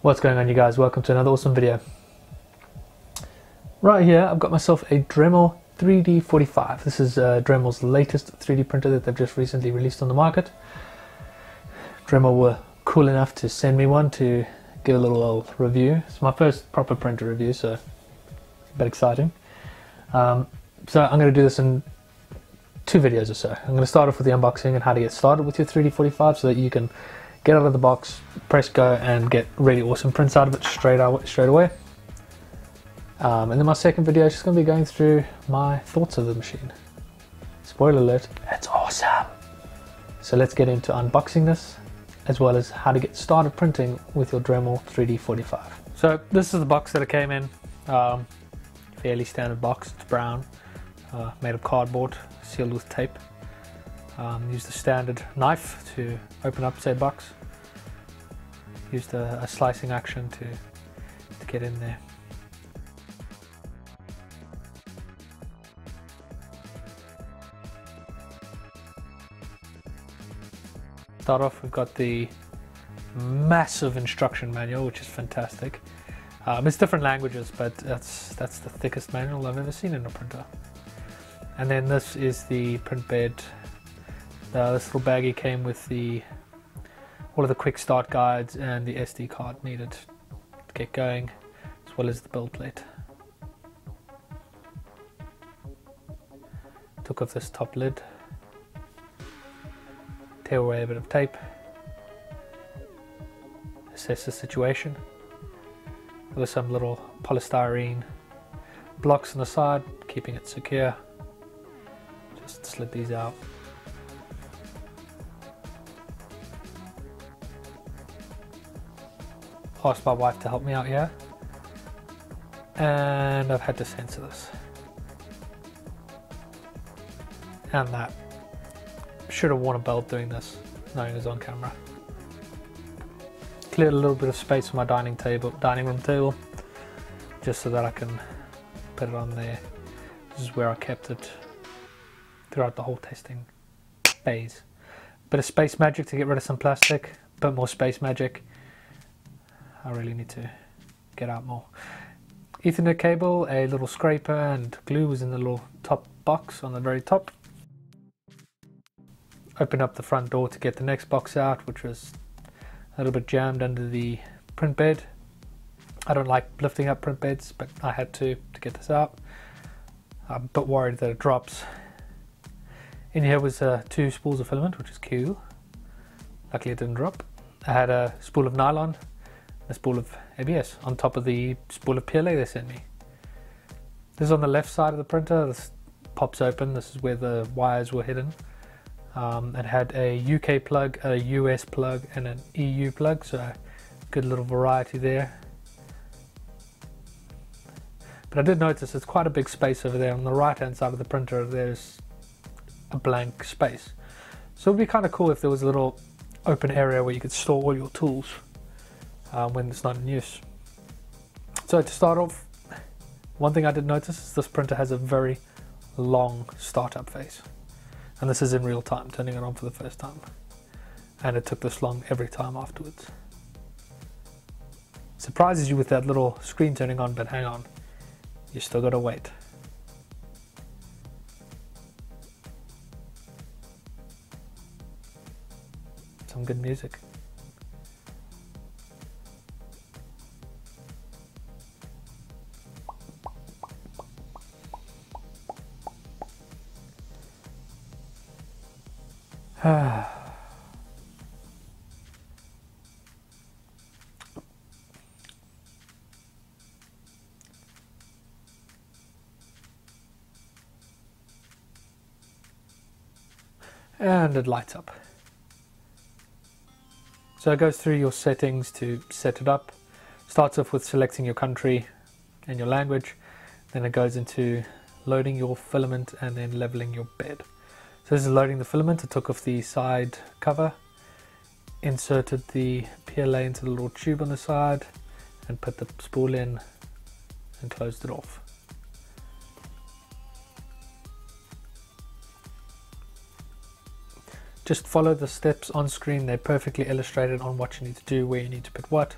What's going on, you guys? Welcome to another awesome video. Right here I've got myself a Dremel 3D45. This is Dremel's latest 3D printer that they've just recently released on the market. Dremel were cool enough to send me one to give a little review. It's my first proper printer review, so a bit exciting. So I'm going to do this in two videos or so. I'm going to start off with the unboxing and how to get started with your 3D45 so that you can get out of the box, press go, and get really awesome prints out of it straight away. And then my second video is just going to be going through my thoughts of the machine. Spoiler alert, it's awesome! So let's get into unboxing this, as well as how to get started printing with your Dremel 3D45. So this is the box that it came in. Fairly standard box, it's brown, made of cardboard, sealed with tape. Used a standard knife to open up said box. Used a slicing action to get in there. Start off, we've got the massive instruction manual, which is fantastic. It's different languages, but that's the thickest manual I've ever seen in a printer. And then this is the print bed. This little baggie came with all of the quick start guides and the SD card needed to get going, as well as the build plate. Took off this top lid, tear away a bit of tape, assess the situation. There were some little polystyrene blocks on the side, keeping it secure. Just slid these out. Asked my wife to help me out here, and I've had to censor this and that. Should have worn a belt doing this, knowing it was on camera. Cleared a little bit of space for my dining room table, just so that I can put it on there. This is where I kept it throughout the whole testing phase. Bit of space magic to get rid of some plastic, bit more space magic. I really need to get out more. Ethernet cable, a little scraper, and glue was in the little top box on the very top. Open up the front door to get the next box out, which was a little bit jammed under the print bed. I don't like lifting up print beds, but I had to get this out. I'm a bit worried that it drops. In here was two spools of filament, which is cool. Luckily it didn't drop. I had a spool of nylon, a spool of ABS on top of the spool of PLA they sent me. This is on the left side of the printer. This pops open. This is where the wires were hidden. It had a UK plug, a US plug, and an EU plug, so good little variety there. But I did notice it's quite a big space over there. On the right hand side of the printer there's a blank space. So it would be kind of cool if there was a little open area where you could store all your tools when it's not in use. So to start off, one thing I did notice is this printer has a very long startup phase. And this is in real time, turning it on for the first time. And it took this long every time afterwards. Surprises you with that little screen turning on, but hang on, you still gotta wait. Some good music. And it lights up. So it goes through your settings to set it up. Starts off with selecting your country and your language. Then it goes into loading your filament and then leveling your bed. So this is loading the filament. I took off the side cover, inserted the PLA into the little tube on the side, and put the spool in and closed it off. Just follow the steps on screen. They're perfectly illustrated on what you need to do, where you need to put what.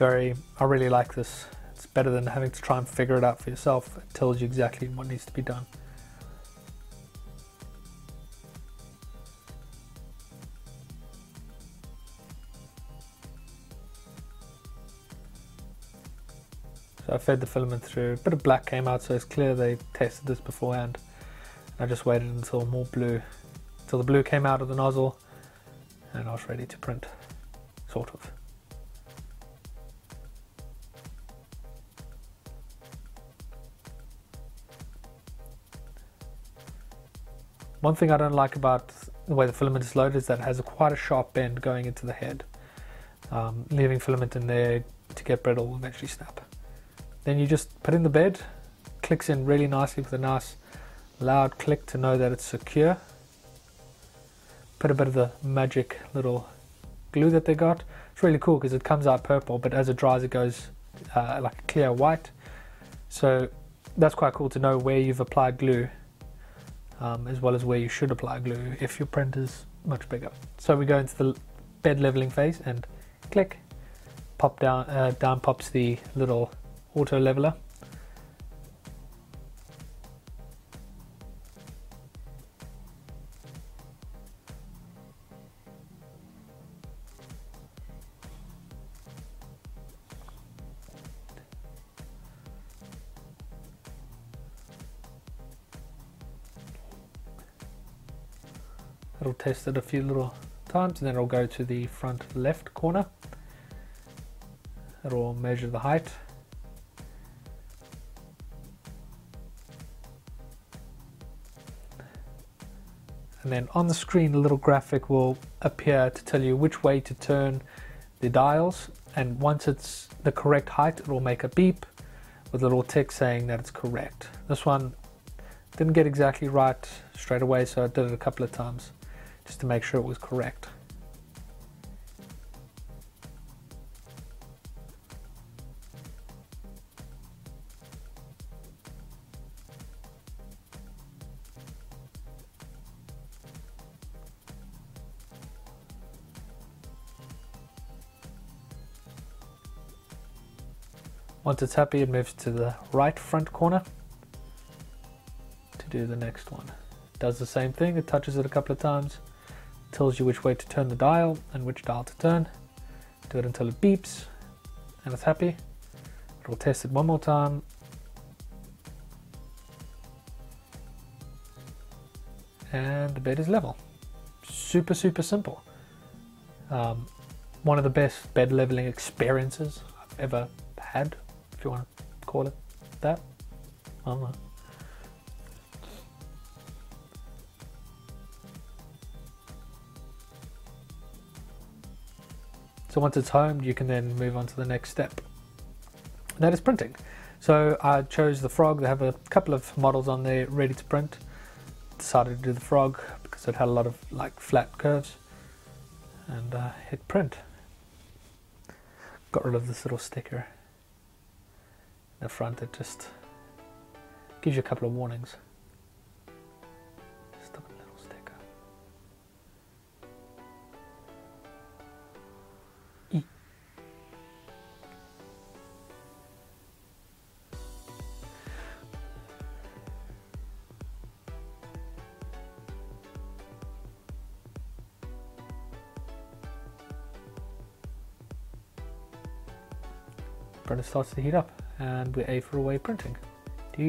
I really like this. It's better than having to try and figure it out for yourself. It tells you exactly what needs to be done. So I fed the filament through. A bit of black came out, so it's clear they tested this beforehand. I just waited until the blue came out of the nozzle, and I was ready to print, sort of. One thing I don't like about the way the filament is loaded is that it has quite a sharp bend going into the head. Leaving filament in there to get brittle will eventually snap. Then you just put in the bed, clicks in really nicely with a nice loud click to know that it's secure. Put a bit of the magic little glue that they got. It's really cool because it comes out purple, but as it dries it goes like a clear white. So that's quite cool to know where you've applied glue, as well as where you should apply glue if your print is much bigger. So we go into the bed leveling phase and click, pop down, down pops the little auto leveler. It'll test it a few little times and then it'll go to the front left corner. It'll measure the height. And then on the screen a little graphic will appear to tell you which way to turn the dials, and once it's the correct height it will make a beep with a little tick saying that it's correct. This one didn't get exactly right straight away, so I did it a couple of times just to make sure it was correct. Once it's happy, it moves to the right front corner to do the next one. It does the same thing, it touches it a couple of times, tells you which way to turn the dial and which dial to turn. Do it until it beeps and it's happy. It will test it one more time. And the bed is level. Super simple. One of the best bed leveling experiences I've ever had, if you want to call it that. I don't know. So once it's homed, you can then move on to the next step. And that is printing. So I chose the frog. They have a couple of models on there ready to print. Decided to do the frog because it had a lot of like flat curves, and hit print. Got rid of this little sticker in the front. It just gives you a couple of warnings. Stop a little sticker. E. Printer starts to heat up, and we're A for away printing. So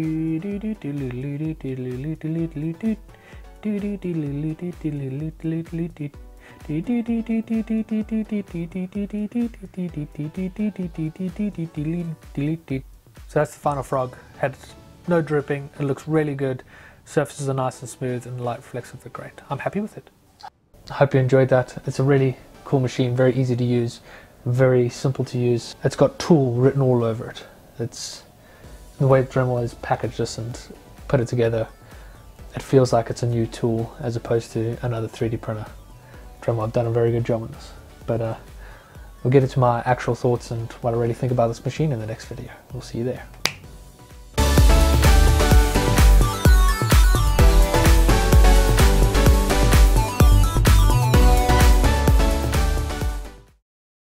that's the final frog. Had no dripping, it looks really good. Surfaces are nice and smooth, and the light reflects off the grate. I'm happy with it. I hope you enjoyed that. It's a really cool machine, very easy to use. Very simple to use. It's got tool written all over it. It's the way Dremel has packaged this and put it together. It feels like it's a new tool as opposed to another 3D printer. Dremel have done a very good job on this. But we'll get into my actual thoughts and what I really think about this machine in the next video. We'll see you there.